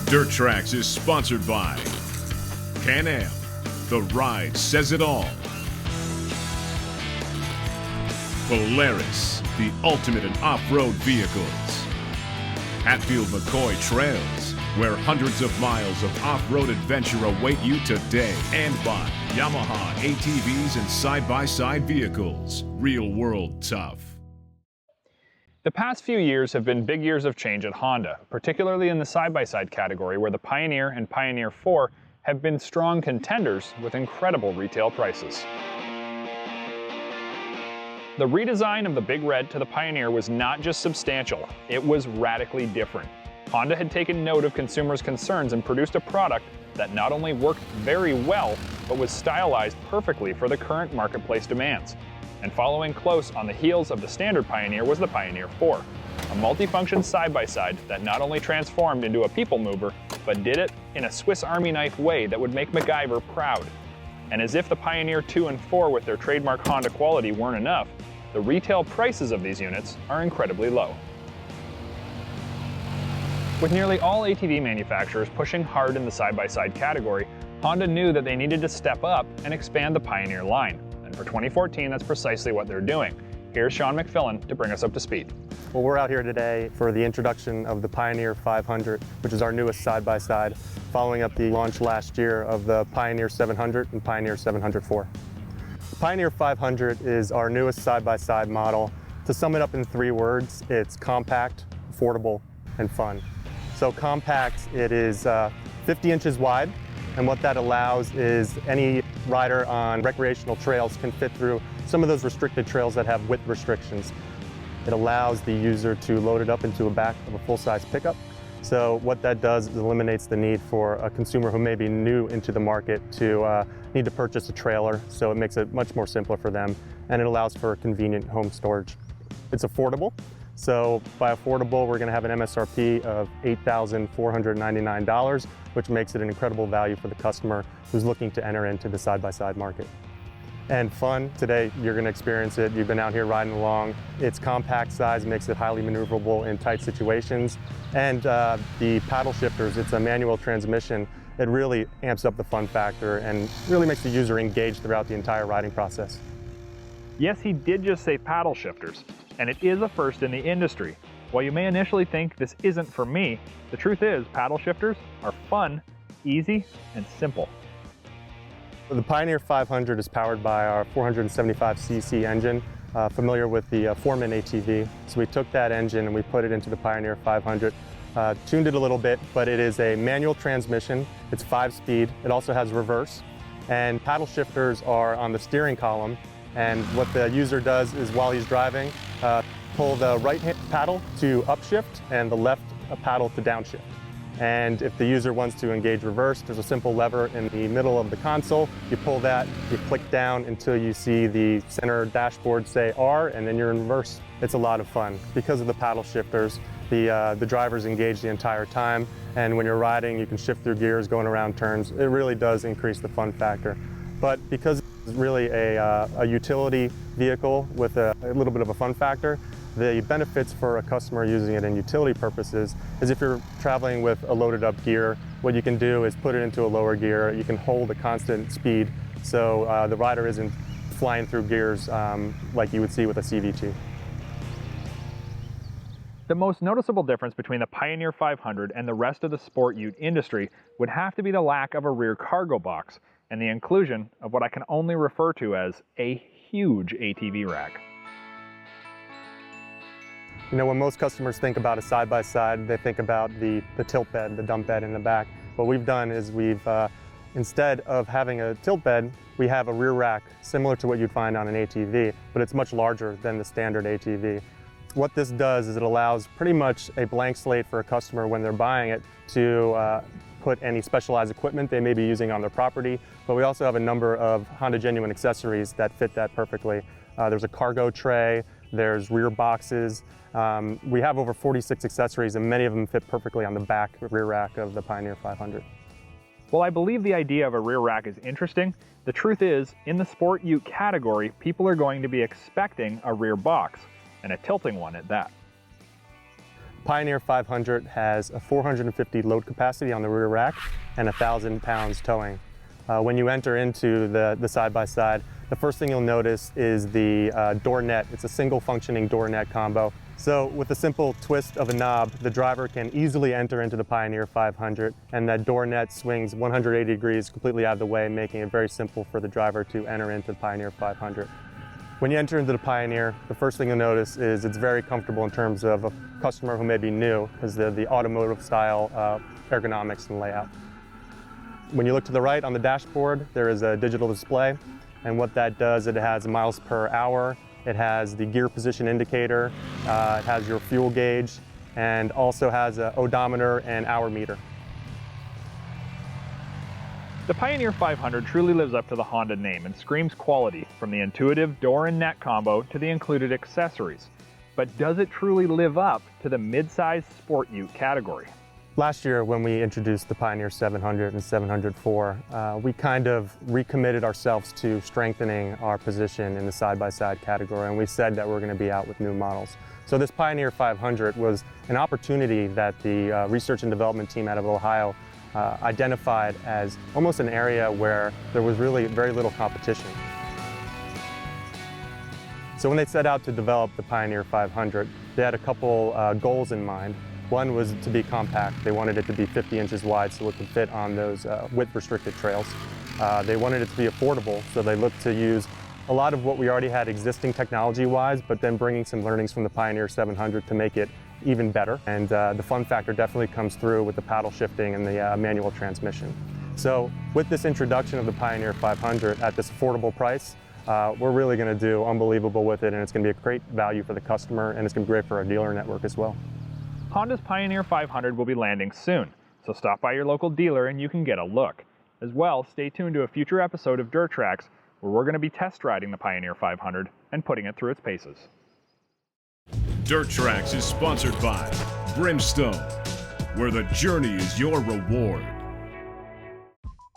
DirtTrax is sponsored by Can-Am. The ride says it all. Polaris, the ultimate in off-road vehicles. Hatfield McCoy Trails, where hundreds of miles of off-road adventure await you today. And by Yamaha ATVs and side-by-side vehicles. Real world tough. The past few years have been big years of change at Honda, particularly in the side-by-side category where the Pioneer and Pioneer 4 have been strong contenders with incredible retail prices. The redesign of the Big Red to the Pioneer was not just substantial, it was radically different. Honda had taken note of consumers' concerns and produced a product that not only worked very well, but was stylized perfectly for the current marketplace demands. And following close on the heels of the standard Pioneer was the Pioneer 4, a multifunction side-by-side that not only transformed into a people mover, but did it in a Swiss Army knife way that would make MacGyver proud. And as if the Pioneer 2 and 4 with their trademark Honda quality weren't enough, the retail prices of these units are incredibly low. With nearly all ATV manufacturers pushing hard in the side-by-side category, Honda knew that they needed to step up and expand the Pioneer line. And for 2014, that's precisely what they're doing. Here's Sean McFillan to bring us up to speed. Well, we're out here today for the introduction of the Pioneer 500, which is our newest side-by-side, following up the launch last year of the Pioneer 700 and Pioneer 704. The Pioneer 500 is our newest side-by-side model. To sum it up in 3 words, it's compact, affordable, and fun. So compact, it is 50 inches wide, and what that allows is any rider on recreational trails can fit through some of those restricted trails that have width restrictions. It allows the user to load it up into the back of a full-size pickup. So what that does is eliminates the need for a consumer who may be new into the market to need to purchase a trailer, so it makes it much more simpler for them, and it allows for convenient home storage. It's affordable. So by affordable, we're going to have an MSRP of $8,499, which makes it an incredible value for the customer who's looking to enter into the side-by-side market. And fun, today you're going to experience it. You've been out here riding along. Its compact size makes it highly maneuverable in tight situations. And the paddle shifters, it's a manual transmission. It really amps up the fun factor and really makes the user engaged throughout the entire riding process. Yes, he did just say paddle shifters, and it is a first in the industry. While you may initially think this isn't for me, the truth is paddle shifters are fun, easy, and simple. The Pioneer 500 is powered by our 475cc engine, familiar with the Foreman ATV. So we took that engine and we put it into the Pioneer 500, tuned it a little bit, but it is a manual transmission. It's 5-speed. It also has reverse, and paddle shifters are on the steering column. And what the user does is while he's driving, pull the right paddle to upshift and the left paddle to downshift. And if the user wants to engage reverse, there's a simple lever in the middle of the console. You pull that, you click down until you see the center dashboard say R, and then you're in reverse. It's a lot of fun. Because of the paddle shifters, the driver's engaged the entire time, and when you're riding, you can shift through gears, going around turns. It really does increase the fun factor. But because it's really a utility vehicle with a little bit of a fun factor, the benefits for a customer using it in utility purposes is if you're traveling with a loaded up gear, what you can do is put it into a lower gear. You can hold a constant speed, so the rider isn't flying through gears like you would see with a CVT. The most noticeable difference between the Pioneer 500 and the rest of the sport ute industry would have to be the lack of a rear cargo box and the inclusion of what I can only refer to as a huge ATV rack. You know, when most customers think about a side-by-side, they think about the tilt bed, the dump bed in the back. What we've done is we've, instead of having a tilt bed, we have a rear rack similar to what you'd find on an ATV, but it's much larger than the standard ATV. What this does is it allows pretty much a blank slate for a customer when they're buying it to put any specialized equipment they may be using on their property, but we also have a number of Honda Genuine accessories that fit that perfectly. There's a cargo tray, there's rear boxes. We have over 46 accessories, and many of them fit perfectly on the back rear rack of the Pioneer 500. While I believe the idea of a rear rack is interesting, the truth is, in the sport ute category, people are going to be expecting a rear box, and a tilting one at that. Pioneer 500 has a 450 load capacity on the rear rack and 1,000 pounds towing. When you enter into the side-by-side, the first thing you'll notice is the door net. It's a single functioning door net combo. So with a simple twist of a knob, the driver can easily enter into the Pioneer 500, and that door net swings 180 degrees completely out of the way, making it very simple for the driver to enter into the Pioneer 500. When you enter into the Pioneer, the first thing you'll notice is it's very comfortable in terms of a customer who may be new, because the automotive style ergonomics and layout. When you look to the right on the dashboard, there is a digital display, and what that does, it has miles per hour, it has the gear position indicator, it has your fuel gauge, and also has an odometer and hour meter. The Pioneer 500 truly lives up to the Honda name and screams quality, from the intuitive door and net combo to the included accessories. But does it truly live up to the mid-size sport ute category? Last year, when we introduced the Pioneer 700 and 704, we kind of recommitted ourselves to strengthening our position in the side-by-side category, and we said that we're going to be out with new models. So this Pioneer 500 was an opportunity that the research and development team out of Ohio identified as almost an area where there was really very little competition. So when they set out to develop the Pioneer 500, they had a couple goals in mind. One was to be compact. They wanted it to be 50 inches wide so it could fit on those width-restricted trails. They wanted it to be affordable, so they looked to use a lot of what we already had existing technology-wise, but then bringing some learnings from the Pioneer 700 to make it even better. And the fun factor definitely comes through with the paddle shifting and the manual transmission. So with this introduction of the Pioneer 500 at this affordable price, we're really going to do unbelievable with it, and it's going to be a great value for the customer, and it's going to be great for our dealer network as well. Honda's Pioneer 500 will be landing soon, so stop by your local dealer and you can get a look. As well, stay tuned to a future episode of DirtTrax where we're going to be test riding the Pioneer 500 and putting it through its paces. DirtTrax is sponsored by Brimstone, where the journey is your reward.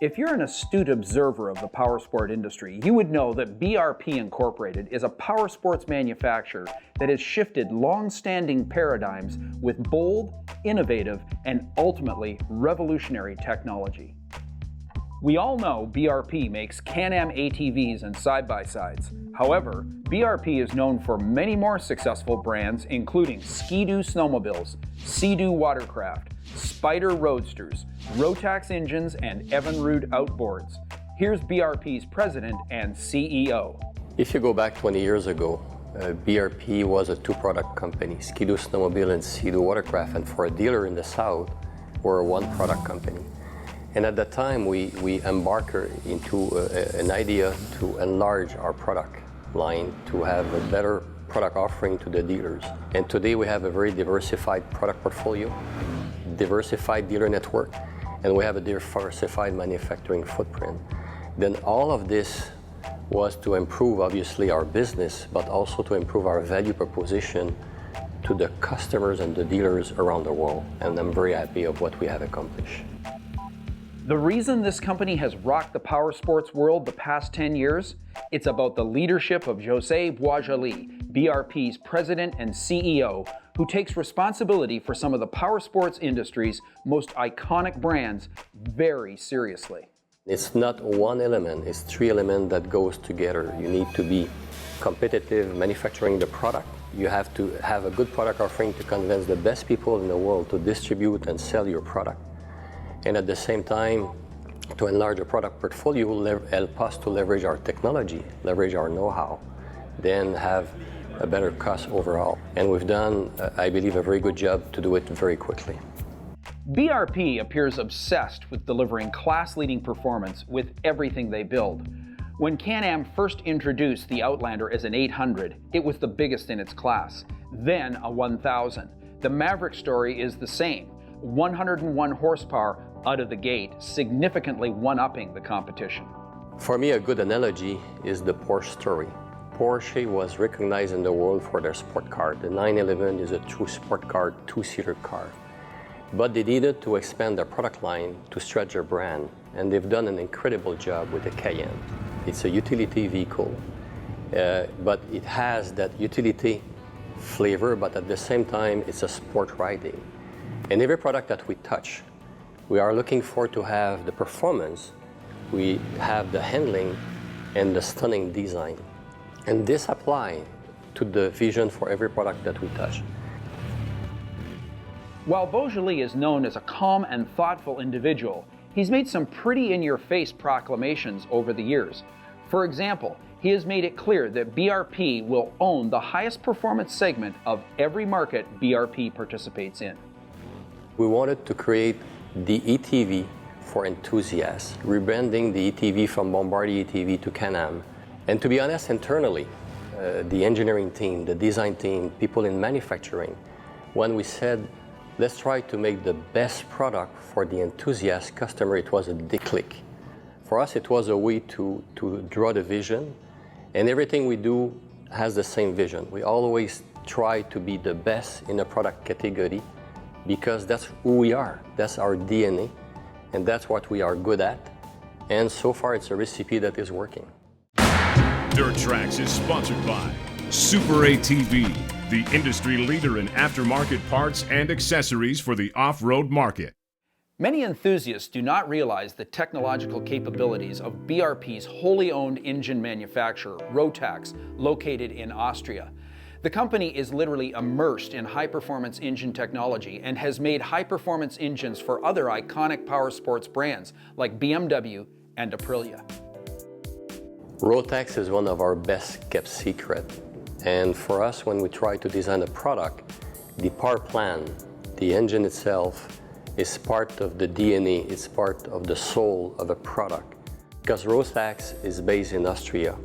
If you're an astute observer of the powersport industry, you would know that BRP Incorporated is a powersports manufacturer that has shifted long-standing paradigms with bold, innovative, and ultimately revolutionary technology. We all know BRP makes Can-Am ATVs and side-by-sides. However, BRP is known for many more successful brands, including Ski-Doo snowmobiles, Sea-Doo watercraft, Spider roadsters, Rotax engines, and Evinrude outboards. Here's BRP's president and CEO. If you go back 20 years ago, BRP was a two-product company, Ski-Doo snowmobile and Sea-Doo watercraft, and for a dealer in the South, we're a one-product company. And at that time, we embarked into an idea to enlarge our product line to have a better product offering to the dealers. And today we have a very diversified product portfolio, diversified dealer network, and we have a diversified manufacturing footprint. Then all of this was to improve, obviously, our business, but also to improve our value proposition to the customers and the dealers around the world. And I'm very happy of what we have accomplished. The reason this company has rocked the powersports world the past 10 years, it's about the leadership of José Boisjoli, BRP's president and CEO, who takes responsibility for some of the powersports industry's most iconic brands very seriously. It's not one element, it's three elements that goes together. You need to be competitive manufacturing the product. You have to have a good product offering to convince the best people in the world to distribute and sell your product. And at the same time, to enlarge our product portfolio will help us to leverage our technology, leverage our know-how, then have a better cost overall. And we've done, I believe, a very good job to do it very quickly. BRP appears obsessed with delivering class-leading performance with everything they build. When Can-Am first introduced the Outlander as an 800, it was the biggest in its class, then a 1000. The Maverick story is the same, 101 horsepower out of the gate, significantly one-upping the competition. For me, a good analogy is the Porsche story. Porsche was recognized in the world for their sport car. The 911 is a true sport car, two-seater car. But they needed to expand their product line to stretch their brand, and they've done an incredible job with the Cayenne. It's a utility vehicle, but it has that utility flavor, but at the same time, it's a sport riding. And every product that we touch, we are looking for to have the performance, we have the handling, and the stunning design. And this applies to the vision for every product that we touch. While Boisjoli is known as a calm and thoughtful individual, he's made some pretty in-your-face proclamations over the years. For example, he has made it clear that BRP will own the highest performance segment of every market BRP participates in. We wanted to create the ETV for enthusiasts, rebranding the ETV from Bombardier ETV to Can-Am. And to be honest, internally, the engineering team, the design team, people in manufacturing, when we said, let's try to make the best product for the enthusiast customer, it was a big click. For us, it was a way to draw the vision, and everything we do has the same vision. We always try to be the best in a product category because that's who we are, that's our DNA, and that's what we are good at. And so far, it's a recipe that is working. DirtTrax is sponsored by Super ATV, the industry leader in aftermarket parts and accessories for the off-road market. Many enthusiasts do not realize the technological capabilities of BRP's wholly owned engine manufacturer, Rotax, located in Austria. The company is literally immersed in high-performance engine technology and has made high-performance engines for other iconic power sports brands like BMW and Aprilia. Rotax is one of our best kept secrets. And for us, when we try to design a product, the power plant, the engine itself, is part of the DNA, it's part of the soul of a product. Because Rotax is based in Austria.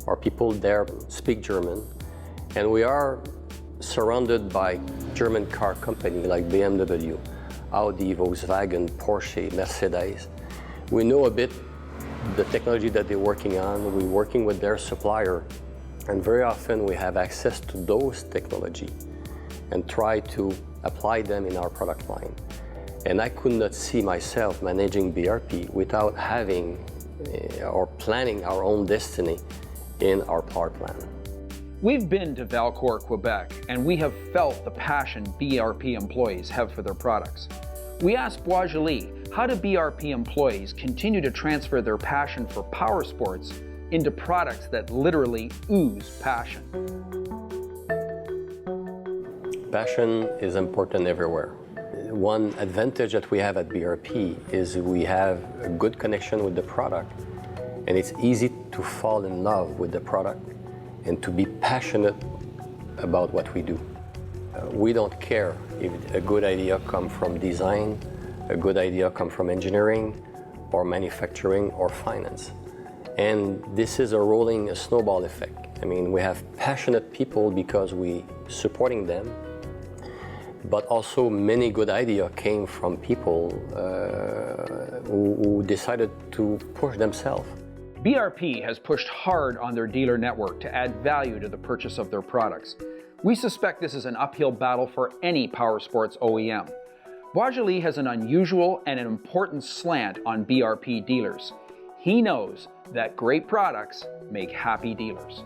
Our people there speak German, and we are surrounded by German car companies like BMW, Audi, Volkswagen, Porsche, Mercedes. We know a bit the technology that they're working on, we're working with their supplier, and very often we have access to those technology and try to apply them in our product line. And I could not see myself managing BRP without having or planning our own destiny in our power plant. We've been to Valcourt, Quebec, and we have felt the passion BRP employees have for their products. We asked Boisjoli, how do BRP employees continue to transfer their passion for power sports into products that literally ooze passion? Passion is important everywhere. One advantage that we have at BRP is we have a good connection with the product, and it's easy to fall in love with the product and to be passionate about what we do. We don't care if a good idea comes from design, a good idea comes from engineering, or manufacturing, or finance. And this is a snowball effect. I mean, we have passionate people because we're supporting them, but also many good ideas came from people who decided to push themselves. BRP has pushed hard on their dealer network to add value to the purchase of their products. We suspect this is an uphill battle for any power sports OEM. Boisjoli has an unusual and an important slant on BRP dealers. He knows that great products make happy dealers.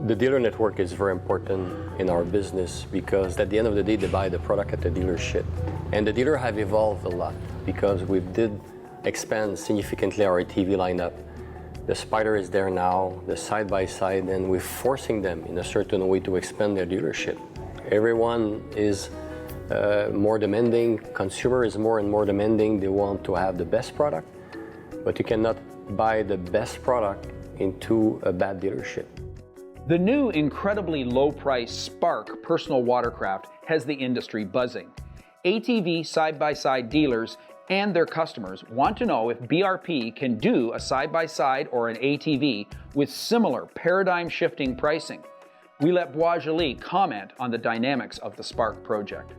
The dealer network is very important in our business because at the end of the day, they buy the product at the dealership. And the dealer have evolved a lot because we did expand significantly our ATV lineup. The Spider is there now, the side-by-side, and we're forcing them in a certain way to expand their dealership. Everyone is more demanding, consumer is more and more demanding, they want to have the best product, but you cannot buy the best product into a bad dealership. The new incredibly low-priced Spark personal watercraft has the industry buzzing. ATV side-by-side dealers and their customers want to know if BRP can do a side-by-side or an ATV with similar paradigm-shifting pricing. We let Boisjoli comment on the dynamics of the Spark project.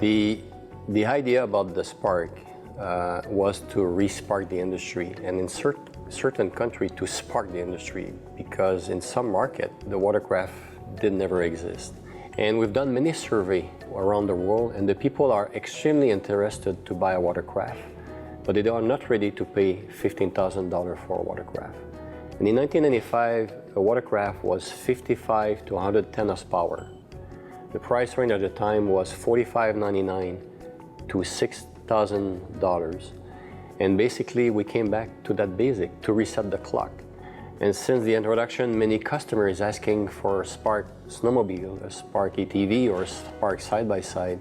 The idea about the Spark was to re-spark the industry, and in certain countries to spark the industry, because in some market the watercraft did never exist. And we've done many surveys around the world, and the people are extremely interested to buy a watercraft, but they are not ready to pay $15,000 for a watercraft. And in 1995, the watercraft was 55 to 110 horsepower. The price range at the time was $45.99 to $6,000. And basically we came back to that basic to reset the clock. And since the introduction, many customers asking for a Spark snowmobile, a Spark ATV, or a Spark side-by-side.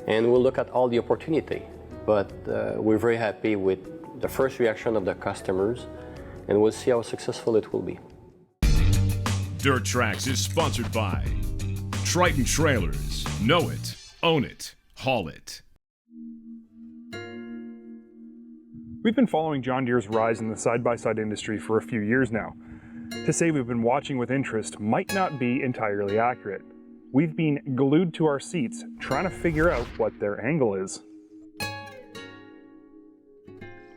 And we'll look at all the opportunity. But we're very happy with the first reaction of the customers, and we'll see how successful it will be. DirtTrax is sponsored by Triton Trailers. Know it, own it, haul it. We've been following John Deere's rise in the side-by-side industry for a few years now. To say we've been watching with interest might not be entirely accurate. We've been glued to our seats trying to figure out what their angle is.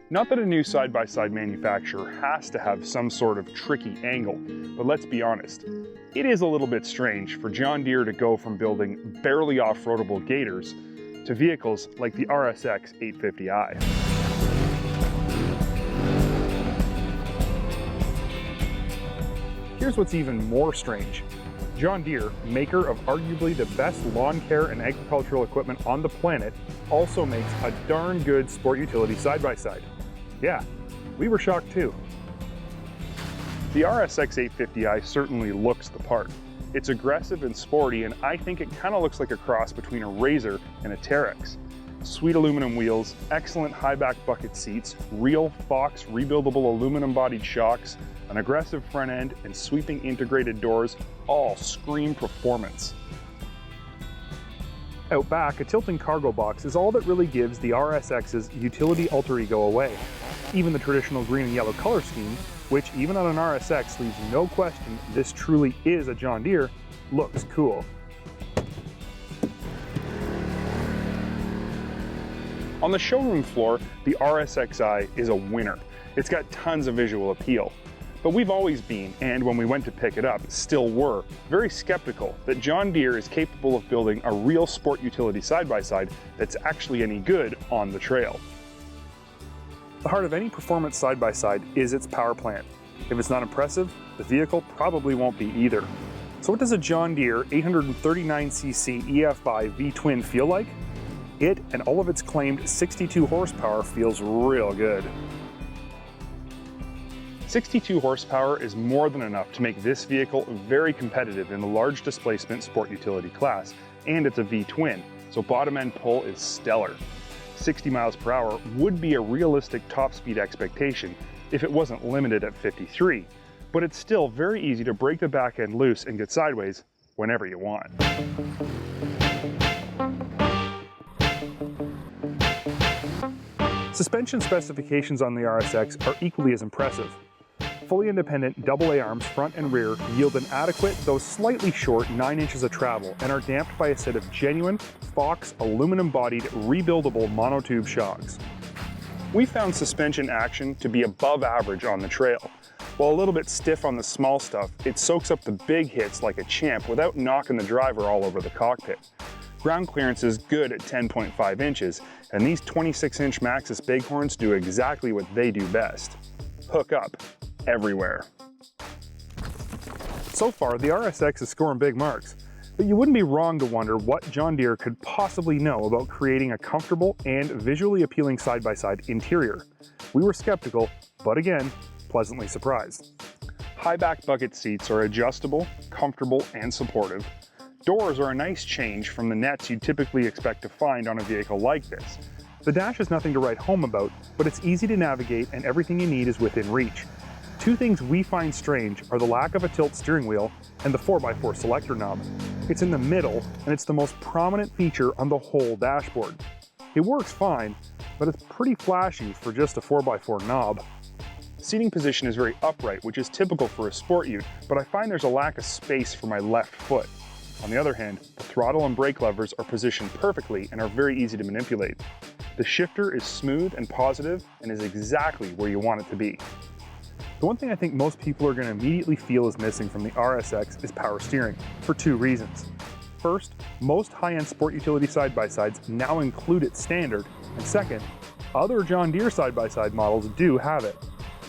Not that a new side-by-side manufacturer has to have some sort of tricky angle, but let's be honest, it is a little bit strange for John Deere to go from building barely off-roadable gators to vehicles like the RSX 850i. Here's what's even more strange. John Deere, maker of arguably the best lawn care and agricultural equipment on the planet, also makes a darn good sport utility side-by-side. Yeah, we were shocked too. The RSX 850i certainly looks the part. It's aggressive and sporty, and I think it kind of looks like a cross between a Razor and a Terex. Sweet aluminum wheels, excellent high-back bucket seats, real Fox rebuildable aluminum-bodied shocks, an aggressive front end, and sweeping integrated doors all scream performance. Out back, a tilting cargo box is all that really gives the RSX's utility alter ego away. Even the traditional green and yellow color scheme, which even on an RSX leaves no question this truly is a John Deere, looks cool. On the showroom floor, the RSXi is a winner. It's got tons of visual appeal. But we've always been, and when we went to pick it up, still were, very skeptical that John Deere is capable of building a real sport utility side-by-side that's actually any good on the trail. The heart of any performance side-by-side is its power plant. If it's not impressive, the vehicle probably won't be either. So what does a John Deere 839cc EFI V-twin feel like? It and all of its claimed 62 horsepower feels real good. 62 horsepower is more than enough to make this vehicle very competitive in the large displacement sport utility class, and it's a V-twin, so bottom end pull is stellar. 60 miles per hour would be a realistic top speed expectation if it wasn't limited at 53, but it's still very easy to break the back end loose and get sideways whenever you want. Suspension specifications on the RSX are equally as impressive. Fully independent AA arms front and rear yield an adequate, though slightly short, 9 inches of travel and are damped by a set of genuine Fox aluminum-bodied rebuildable monotube shocks. We found suspension action to be above average on the trail. While a little bit stiff on the small stuff, it soaks up the big hits like a champ without knocking the driver all over the cockpit. Ground clearance is good at 10.5 inches, and these 26-inch Maxxis Bighorns do exactly what they do best: hook up everywhere. So far, the RSX is scoring big marks, but you wouldn't be wrong to wonder what John Deere could possibly know about creating a comfortable and visually appealing side-by-side interior. We were skeptical, but again, pleasantly surprised. High back bucket seats are adjustable, comfortable, and supportive. Doors are a nice change from the nets you'd typically expect to find on a vehicle like this. The dash is nothing to write home about, but it's easy to navigate and everything you need is within reach. Two things we find strange are the lack of a tilt steering wheel and the 4x4 selector knob. It's in the middle, and it's the most prominent feature on the whole dashboard. It works fine, but it's pretty flashy for just a 4x4 knob. Seating position is very upright, which is typical for a sport ute, but I find there's a lack of space for my left foot. On the other hand, the throttle and brake levers are positioned perfectly and are very easy to manipulate. The shifter is smooth and positive and is exactly where you want it to be. The one thing I think most people are going to immediately feel is missing from the RSX is power steering, for two reasons. First, most high-end sport utility side-by-sides now include it standard, and second, other John Deere side-by-side models do have it.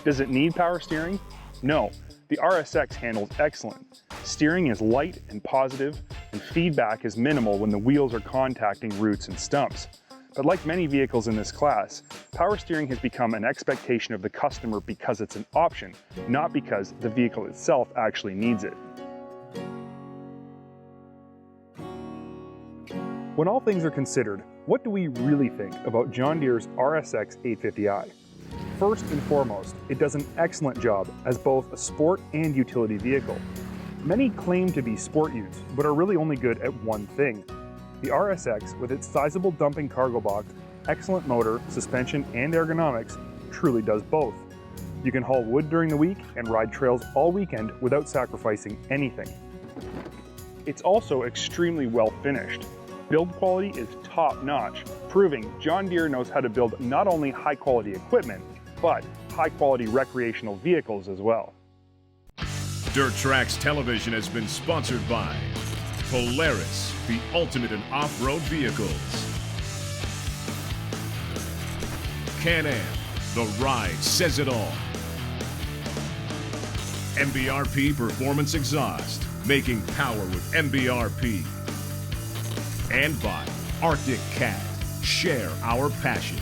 Does it need power steering? No, The RSX handles excellent. Steering is light and positive, and feedback is minimal when the wheels are contacting roots and stumps. But like many vehicles in this class, power steering has become an expectation of the customer because it's an option, not because the vehicle itself actually needs it. When all things are considered, what do we really think about John Deere's RSX 850i? First and foremost, it does an excellent job as both a sport and utility vehicle. Many claim to be sport use, but are really only good at one thing. The RSX, with its sizable dumping cargo box, excellent motor, suspension, and ergonomics, truly does both. You can haul wood during the week and ride trails all weekend without sacrificing anything. It's also extremely well finished. Build quality is top-notch, proving John Deere knows how to build not only high-quality equipment, but high-quality recreational vehicles as well. DirtTrax television has been sponsored by Polaris, the ultimate in off-road vehicles. Can-Am, the ride says it all. MBRP Performance Exhaust, making power with MBRP. And by Arctic Cat, share our passion.